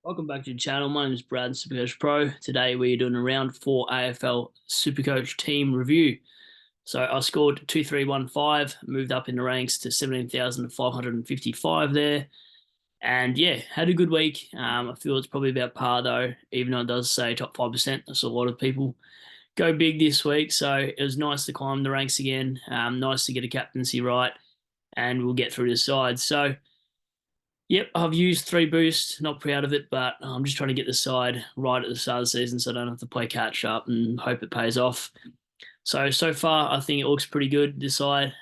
Welcome back to the channel. My name is Brad, SuperCoach Pro. Today we're doing a round 4 AFL SuperCoach team review. So I scored 2315, moved up in the ranks to 17,555 there. And yeah, had a good week. I feel it's probably about par though, even though it does say top 5%. That's a lot of people go big this week. So it was nice to climb the ranks again. Nice to get a captaincy right, and we'll get through the side. So yep, I've used 3 boosts. Not proud of it, but I'm just trying to get the side right at the start of the season so I don't have to play catch up and hope it pays off. So far, I think it looks pretty good, this side.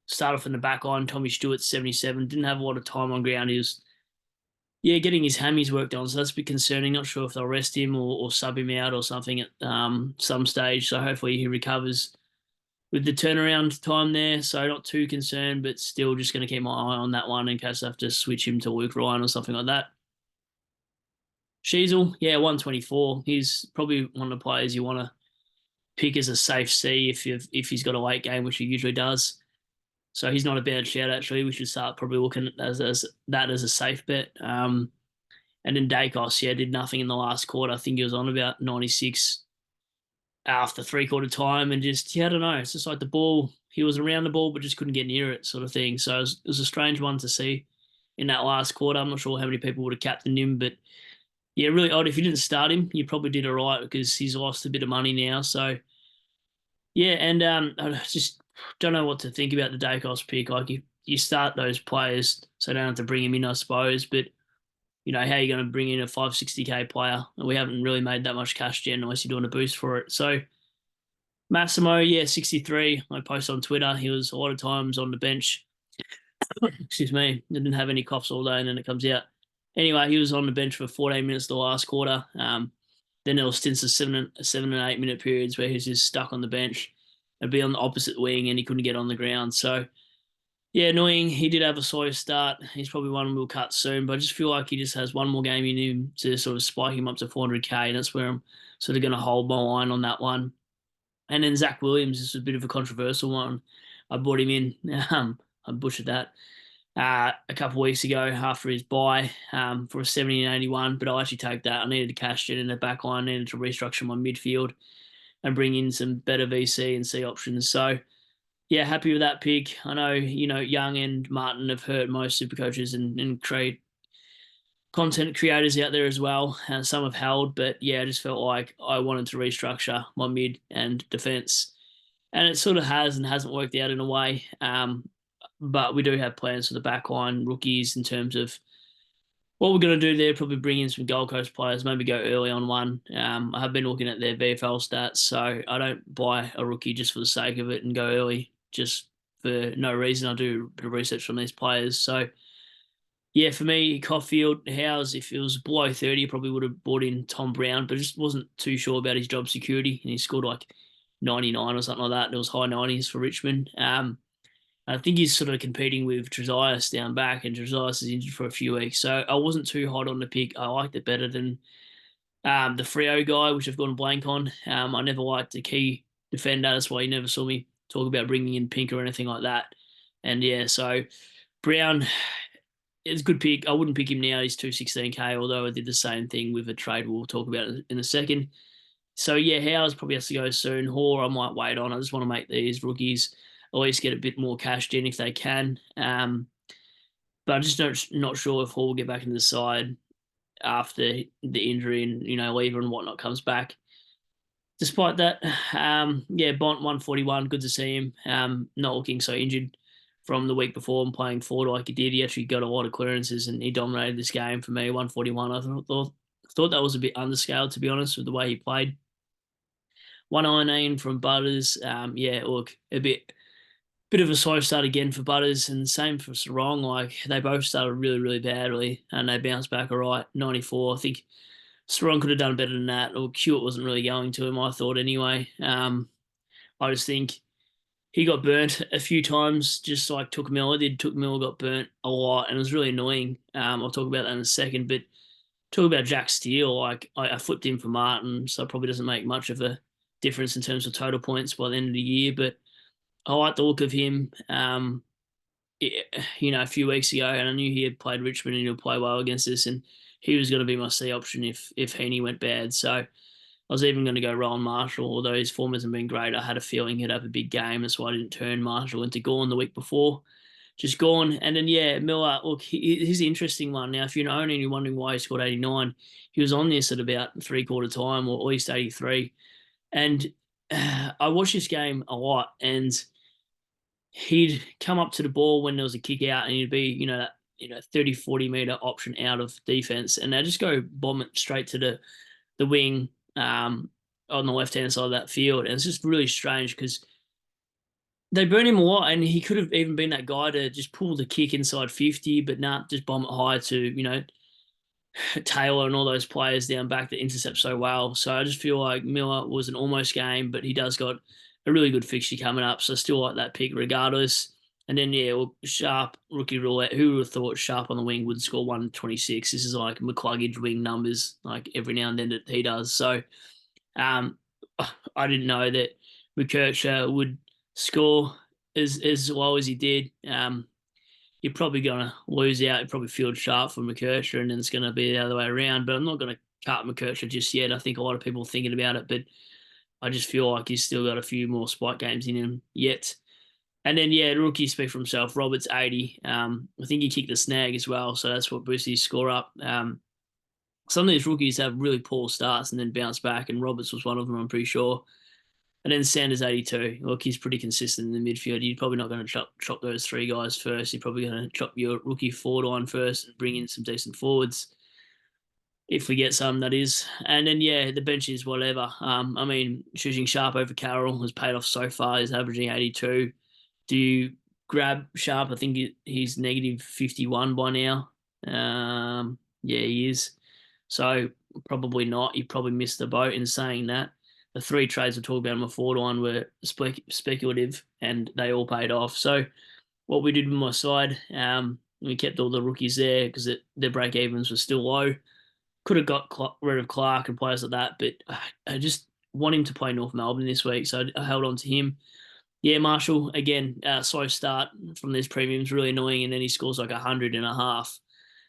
Start off in the back line, Tommy Stewart, 77. Didn't have a lot of time on ground. He was, yeah, getting his hammies worked on, so that's a bit concerning. Not sure if they'll rest him or sub him out or something at some stage. So hopefully he recovers with the turnaround time there. So not too concerned, but still just going to keep my eye on that one in case I have to switch him to Luke Ryan or something like that. Sheasel, yeah, 124. He's probably one of the players you want to pick as a safe C if he's got a late game, which he usually does. So he's not a bad shout actually. We should start probably looking at as that as a safe bet. And then Dacos, yeah, did nothing in the last quarter. I think he was on about 96 after 3/4 time, and just, yeah, I don't know. It's just like the ball, he was around the ball but just couldn't get near it, sort of thing. So it was a strange one to see in that last quarter. I'm not sure how many people would have captained him, but yeah, really odd. If you didn't start him, you probably did all right because he's lost a bit of money now. So yeah, and I just don't know what to think about the Dacos pick. Like, you start those players, so I don't have to bring him in, I suppose. But you know, how are you going to bring in a 560K player? And we haven't really made that much cash gen unless you're doing a boost for it. So Massimo, yeah, 63. I posted on Twitter. He was a lot of times on the bench. Excuse me. Didn't have any coughs all day, and then it comes out. Anyway, he was on the bench for 14 minutes the last quarter. Then there was stints of 7 and 8 minute periods where he was just stuck on the bench and be on the opposite wing, and he couldn't get on the ground. So yeah, annoying. He did have a slow start. He's probably one we'll cut soon, but I just feel like he just has one more game in him to sort of spike him up to 400K, and that's where I'm sort of going to hold my line on that one. And then Zach Williams is a bit of a controversial one. I brought him in. I butchered that a couple of weeks ago after his buy for a 70 and 81, but I'll actually take that. I needed to cash it in the back line, needed to restructure my midfield and bring in some better VC and C options. So yeah, happy with that pick. I know, Young and Martin have hurt most super coaches and create content creators out there as well. Some have held, but yeah, I just felt like I wanted to restructure my mid and defense, and it sort of has and hasn't worked out in a way. But we do have plans for the backline rookies in terms of what we're going to do there. Probably bring in some Gold Coast players, maybe go early on one. I have been looking at their VFL stats, so I don't buy a rookie just for the sake of it and go early just for no reason. I do a bit of research on these players. So yeah, for me, Caulfield, Howes, if it was below 30, I probably would have brought in Tom Brown, but just wasn't too sure about his job security. And he scored like 99 or something like that. It was high 90s for Richmond. I think he's sort of competing with Tresias down back, and Tresias is injured for a few weeks. So I wasn't too hot on the pick. I liked it better than the Freo guy, which I've gone blank on. I never liked the key defender. That's why you never saw me talk about bringing in Pink or anything like that. And yeah, so Brown, it's a good pick. I wouldn't pick him now. He's 216K, although I did the same thing with a trade we'll talk about in a second. So yeah, Howes probably has to go soon. Hoare I might wait on. I just want to make these rookies at least get a bit more cashed in if they can. But I'm just not sure if Hall will get back into the side after the injury and, Lever and whatnot comes back. Despite that, yeah, Bont 141, good to see him. Not looking so injured from the week before and playing forward like he did. He actually got a lot of clearances and he dominated this game for me. 141. I thought that was a bit underscaled, to be honest, with the way he played. 119 from Butters. Yeah, look, a bit of a slow start again for Butters, and same for Sarong. Like, they both started really, really badly, and they bounced back all right. 94. I think Sarong could have done better than that, or Hewitt wasn't really going to him, I thought, anyway. I just think he got burnt a few times, just like Took Miller did. Took Miller got burnt a lot, and it was really annoying. I'll talk about that in a second, but talk about Jack Steele. Like, I flipped him for Martin, so it probably doesn't make much of a difference in terms of total points by the end of the year, but I like the look of him. A few weeks ago, and I knew he had played Richmond and he'll play well against us. And he was going to be my C option if Heaney went bad. So I was even going to go Rowan Marshall, although his form hasn't been great. I had a feeling he'd have a big game. That's why I didn't turn Marshall into Gorn the week before. Just gone. And then, yeah, Miller, look, he's an interesting one. Now, if you're an owner and you're wondering why he scored 89, he was on this at about three-quarter time or at least 83. And I watched this game a lot, and he'd come up to the ball when there was a kick out, and he'd be, that 30, 40 meter option out of defense, and they just go bomb it straight to the wing on the left hand side of that field. And it's just really strange because they burn him a lot, and he could have even been that guy to just pull the kick inside 50, but nah, just bomb it high to, Taylor and all those players down back that intercept so well. So I just feel like Miller was an almost game, but he does got a really good fixture coming up. So I still like that pick regardless. And then, yeah, well, Sharp, rookie roulette. Who would have thought Sharp on the wing would score 126? This is like McCluggage wing numbers, like every now and then that he does. So I didn't know that McKercher would score as well as he did. You're probably going to lose out. You probably field Sharp for McKercher, and then it's going to be the other way around. But I'm not going to cut McKercher just yet. I think a lot of people are thinking about it, but I just feel like he's still got a few more spike games in him yet. And then, yeah, the rookie speak for himself. Roberts, 80. I think he kicked the snag as well, so that's what boosted his score up. Some of these rookies have really poor starts and then bounce back, and Roberts was one of them, I'm pretty sure. And then Sanders, 82. Look, he's pretty consistent in the midfield. You're probably not going to chop those three guys first. You're probably going to chop your rookie forward line first and bring in some decent forwards. If we get some, that is. And then, yeah, the bench is whatever. Choosing Sharp over Carroll has paid off so far. He's averaging 82. Do you grab Sharp? I think he's negative 51 by now. Yeah, he is. So probably not. You probably missed the boat in saying that. The three trades we talked about on my forward line were speculative, and they all paid off. So what we did with my side, we kept all the rookies there because their break evens were still low. Could have got rid of Clark and players like that, but I just want him to play North Melbourne this week, so I held on to him. Yeah, Marshall, again, slow start from these premiums, really annoying, and then he scores like 100 and a half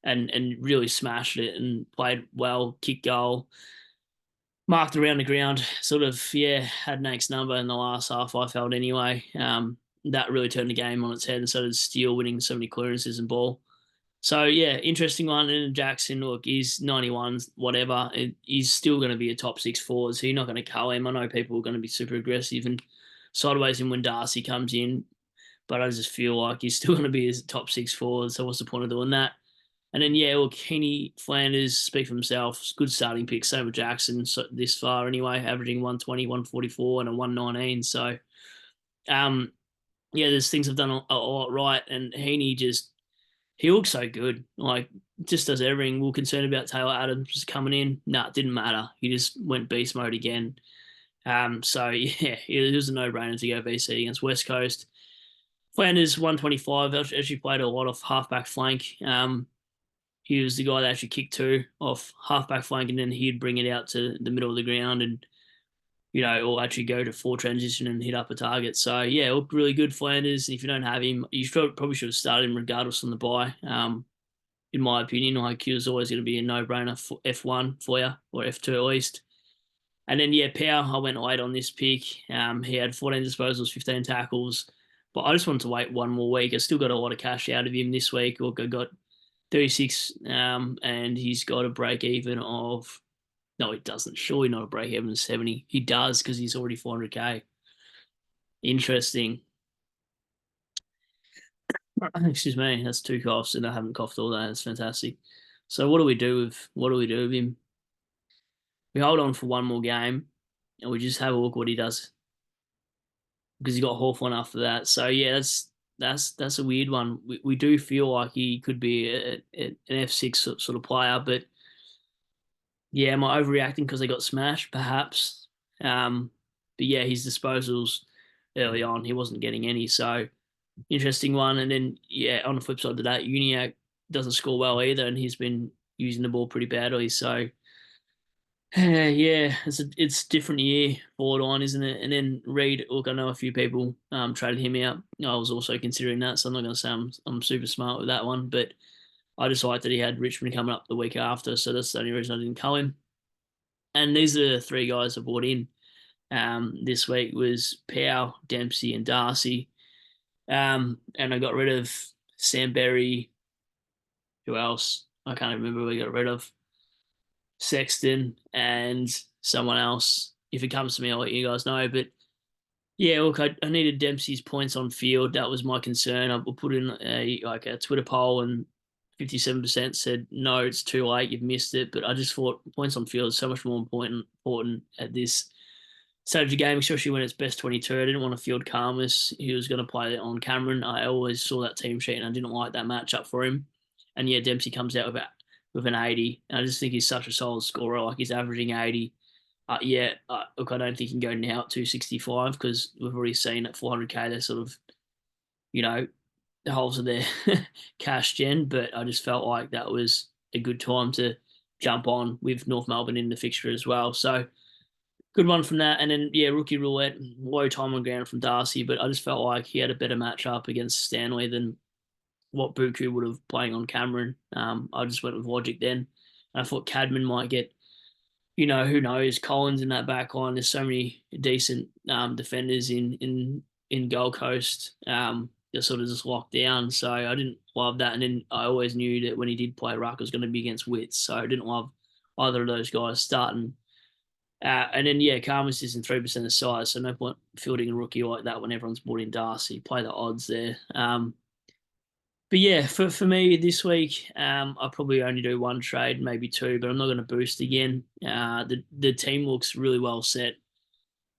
and really smashed it and played well, kicked goal, marked around the ground, sort of, yeah, had Nank's number in the last half, I felt anyway. That really turned the game on its head, and so did Steele winning so many clearances and ball. So, yeah, interesting one. And Jackson, look, he's 91, whatever. He's still going to be a top six forward, so you're not going to cull him. I know people are going to be super aggressive and sideways him when Darcy comes in, but I just feel like he's still going to be his top six forward, so what's the point of doing that? And then, yeah, look, Heaney, Flanders, speak for himself. Good starting pick. Same with Jackson so this far anyway, averaging 120, 144 and a 119. So, yeah, there's things I've done a lot right. And Heaney he looks so good. Like, just does everything. We were concerned about Taylor Adams just coming in. Nah, it didn't matter. He just went beast mode again. So, yeah, it was a no-brainer to go VC against West Coast. Flanders, 125. Actually played a lot of halfback flank. He was the guy that actually kicked two off halfback flank, and then he'd bring it out to the middle of the ground and, or actually go to full transition and hit up a target. So, yeah, looked really good, Flanders. If you don't have him, you probably should have started him regardless on the bye. In my opinion, like, he was always going to be a no-brainer for F1 for you, or F2 at least. And then, yeah, Power, I went late on this pick. He had 14 disposals, 15 tackles. But I just wanted to wait one more week. I still got a lot of cash out of him this week. Look, I got 36, and he's got a break even of, no, he doesn't. Surely not a break even of 70. He does because he's already 400k. Interesting. Excuse me, that's two coughs, and I haven't coughed all day. That's fantastic. So what do we do with him? We hold on for one more game, and we just have a look what he does because he got Hawthorn after that. So yeah, that's a weird one. We do feel like he could be an F6 sort of player, but yeah, am I overreacting because they got smashed? Perhaps. But yeah, his disposals early on, he wasn't getting any. So interesting one. And then, yeah, on the flip side of that, Uniac doesn't score well either, and he's been using the ball pretty badly. So, yeah, it's different year forward on, isn't it? And then Reed, look, I know a few people traded him out. I was also considering that, so I'm not going to say I'm super smart with that one. But I just liked that he had Richmond coming up the week after, so that's the only reason I didn't cull him. And these are the three guys I brought in this week was Powell, Dempsey, and Darcy. And I got rid of Sam Berry. Who else? I can't remember who we got rid of. Sexton and someone else. If it comes to me, I'll let you guys know. But yeah, look, I needed Dempsey's points on field. That was my concern. I put in a Twitter poll, and 57% said no, it's too late, you've missed it. But I just thought points on field is so much more important at this stage of the game, especially when it's best 22. I didn't want to field Carmus. He was going to play on Cameron. I always saw that team sheet, and I didn't like that matchup for him. And yeah, Dempsey comes out with an 80. And I just think he's such a solid scorer. Like he's averaging 80. Look, I don't think he can go now at 265 because we've already seen at 400k they're sort of, the holes of their cash gen. But I just felt like that was a good time to jump on with North Melbourne in the fixture as well. So good one from that. And then, yeah, rookie roulette, low time on ground from Darcy. But I just felt like he had a better matchup against Stanley than what Buku would have playing on Cameron. I just went with logic then. And I thought Cadman might get, who knows, Collins in that back line. There's so many decent defenders in Gold Coast. They're sort of just locked down. So I didn't love that. And then I always knew that when he did play ruck, it was going to be against Wits. So I didn't love either of those guys starting. And then, yeah, Carmus is in 3% of the size, so no point fielding a rookie like that when everyone's brought in Darcy. Play the odds there. But yeah, for me this week, I'll probably only do one trade, maybe two, but I'm not going to boost again. The team looks really well set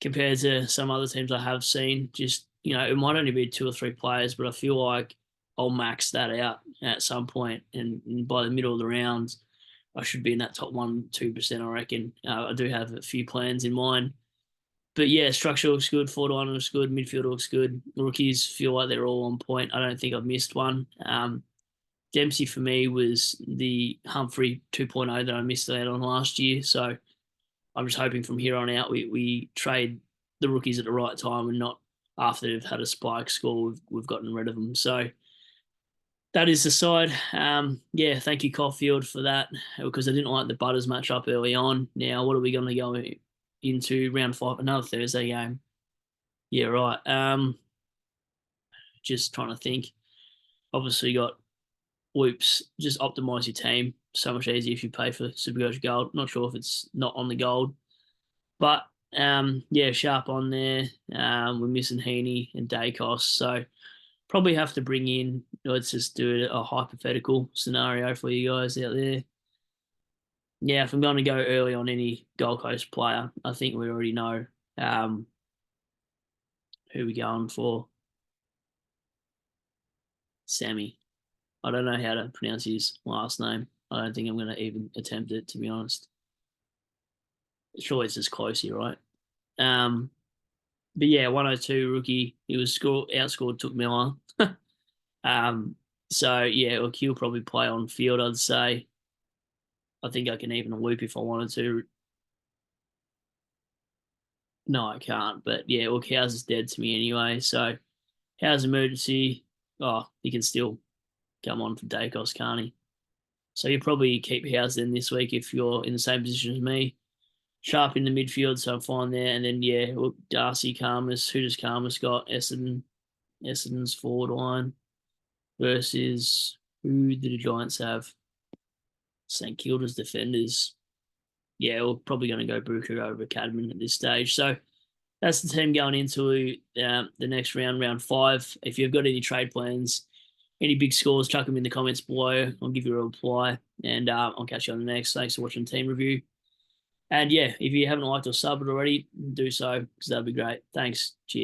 compared to some other teams I have seen. Just, it might only be two or three players, but I feel like I'll max that out at some point, and by the middle of the rounds, I should be in that top 1-2%, I reckon. I do have a few plans in mind. But yeah, structure looks good. Forward line looks good. Midfield looks good. Rookies feel like they're all on point. I don't think I've missed one. Dempsey for me was the Humphrey 2.0 that I missed out on last year. So I'm just hoping from here on out we trade the rookies at the right time and not after they've had a spike score, we've gotten rid of them. So that is the side. Yeah, thank you, Caulfield, for that, because I didn't like the Butters matchup early on. Now, what are we going to go into round 5? Another Thursday game. Yeah, right. Just trying to think. Obviously, got Whoops. Just optimize your team. So much easier if you pay for SuperCoach Gold. Not sure if it's not on the gold, but yeah, Sharp on there. We're missing Heaney and Dacos, so probably have to bring in. Let's just do a hypothetical scenario for you guys out there. Yeah, if I'm going to go early on any Gold Coast player, I think we already know who we're going for. Sammy. I don't know how to pronounce his last name. I don't think I'm going to even attempt it, to be honest. Surely it's just close here, right? But yeah, 102 rookie. He was outscored Took Miller. So yeah, look, he'll probably play on field, I'd say. I think I can even loop if I wanted to. No, I can't. But yeah, look, Howes is dead to me anyway. So Howes emergency. Oh, he can still come on for Dacos, can't he? So you probably keep Howes then this week if you're in the same position as me. Sharp in the midfield, so I'm fine there. And then yeah, look, Darcy, Carmus. Who does Carmus got? Essendon's forward line versus who did the Giants have? St Kilda's defenders. Yeah, we're probably going to go Bucher over Cadman at this stage. So that's the team going into the next round, round 5. If you've got any trade plans, any big scores, chuck them in the comments below. I'll give you a reply, and I'll catch you on the next. Thanks for watching Team Review. And yeah, if you haven't liked or subbed already, do so because that'd be great. Thanks. Cheers.